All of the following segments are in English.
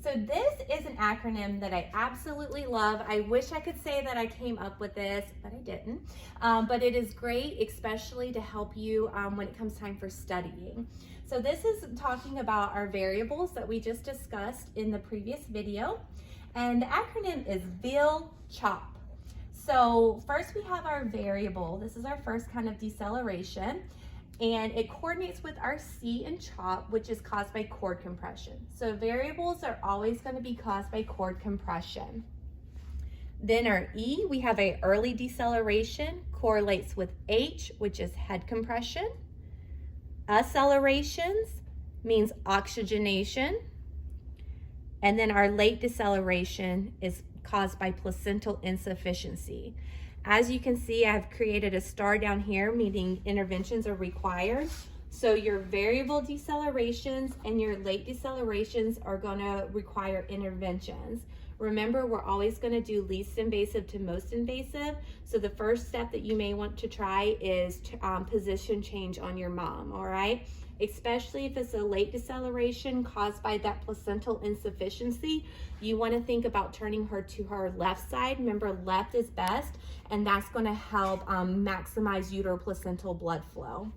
So this is an acronym that I absolutely love. I wish I could say that I came up with this, but I didn't. But it is great, especially to help you when it comes time for studying. So this is talking about our variables that we just discussed in the previous video. And the acronym is VIL-CHOP. So first we have our variable. This is our first kind of deceleration. And it coordinates with our C in CHOP, which is caused by cord compression. So variables are always going to be caused by cord compression. Then our E, we have a early deceleration, correlates with H, which is head compression. Accelerations means oxygenation. And then our late deceleration is caused by placental insufficiency. As you can see, I've created a star down here, meaning interventions are required. So your variable decelerations and your late decelerations are going to require interventions. Remember, we're always going to do least invasive to most invasive. So the first step that you may want to try is position change on your mom, all right? Especially if it's a late deceleration caused by that placental insufficiency, you want to think about turning her to her left side. Remember, left is best, and that's going to help maximize uteroplacental blood flow.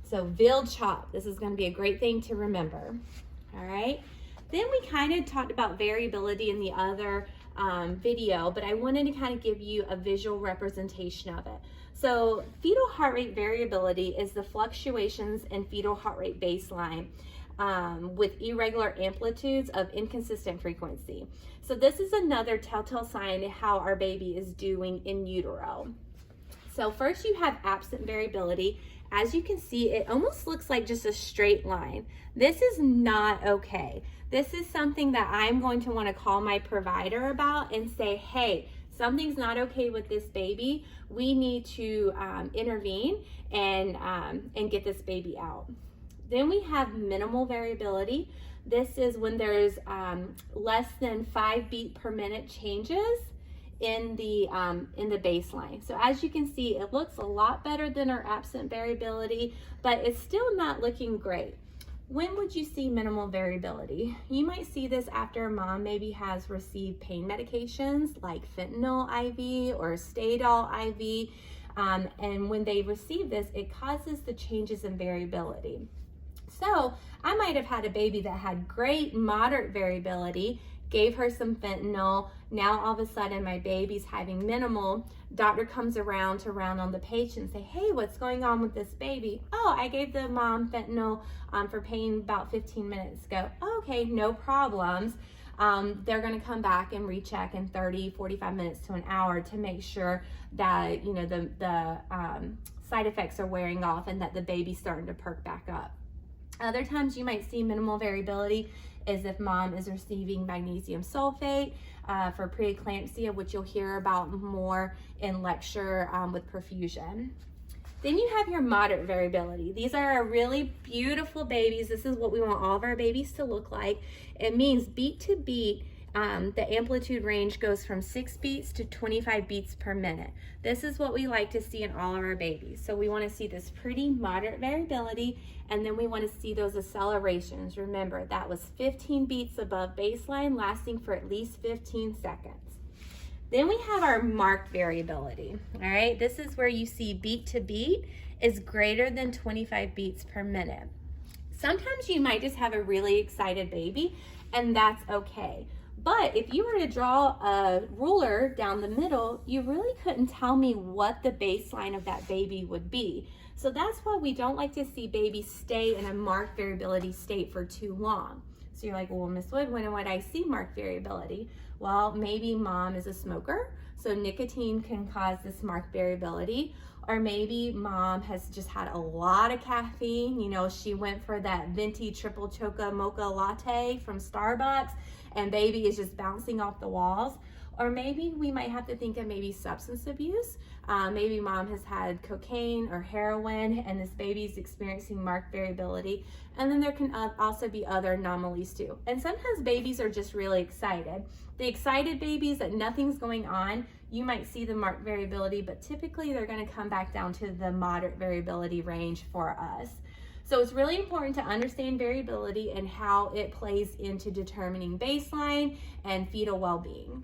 So VIL-CHOP, this is going to be a great thing to remember. All right. Then we kind of talked about variability in the other video, but I wanted to kind of give you a visual representation of it. So fetal heart rate variability is the fluctuations in fetal heart rate baseline with irregular amplitudes of inconsistent frequency. So this is another telltale sign of how our baby is doing in utero. So first you have absent variability. As you can see, it almost looks like just a straight line. This is not okay. This is something that I'm going to want to call my provider about and say, hey, something's not okay with this baby. We need to intervene and get this baby out. Then we have minimal variability. This is when there's less than 5 beats per minute changes in the baseline. So as you can see, it looks a lot better than our absent variability, but it's still not looking great. When would you see minimal variability? You might see this after mom maybe has received pain medications like fentanyl IV or Fetal IV. And when they receive this, it causes the changes in variability. So I might have had a baby that had great moderate variability, gave her some fentanyl. Now all of a sudden my baby's having minimal. Doctor comes around to round on the patient and say, hey, what's going on with this baby? Oh, I gave the mom fentanyl for pain about 15 minutes ago. Oh, okay, no problems. They're gonna come back and recheck in 30, 45 minutes to an hour to make sure that, you know, the side effects are wearing off and that the baby's starting to perk back up. Other times you might see minimal variability is if mom is receiving magnesium sulfate for preeclampsia, which you'll hear about more in lecture with perfusion. Then you have your moderate variability. These are our really beautiful babies. This is what we want all of our babies to look like. It means beat to beat, the amplitude range goes from 6 beats to 25 beats per minute. This is what we like to see in all of our babies. So we want to see this pretty moderate variability, and then we want to see those accelerations. Remember, that was 15 beats above baseline, lasting for at least 15 seconds. Then we have our marked variability, all right? This is where you see beat to beat is greater than 25 beats per minute. Sometimes you might just have a really excited baby, and that's okay. But if you were to draw a ruler down the middle, you really couldn't tell me what the baseline of that baby would be. So that's why we don't like to see babies stay in a marked variability state for too long. So you're like, well, Miss Wood, when would I see marked variability? Well, maybe mom is a smoker, so nicotine can cause this marked variability. Or maybe mom has just had a lot of caffeine. You know, she went for that venti triple choca mocha latte from Starbucks, and baby is just bouncing off the walls. Or maybe we might have to think of maybe substance abuse. Maybe mom has had cocaine or heroin and this baby's experiencing marked variability. And then there can also be other anomalies too. And sometimes babies are just really excited. The excited babies that nothing's going on, you might see the marked variability, but typically they're gonna come back down to the moderate variability range for us. So it's really important to understand variability and how it plays into determining baseline and fetal well-being.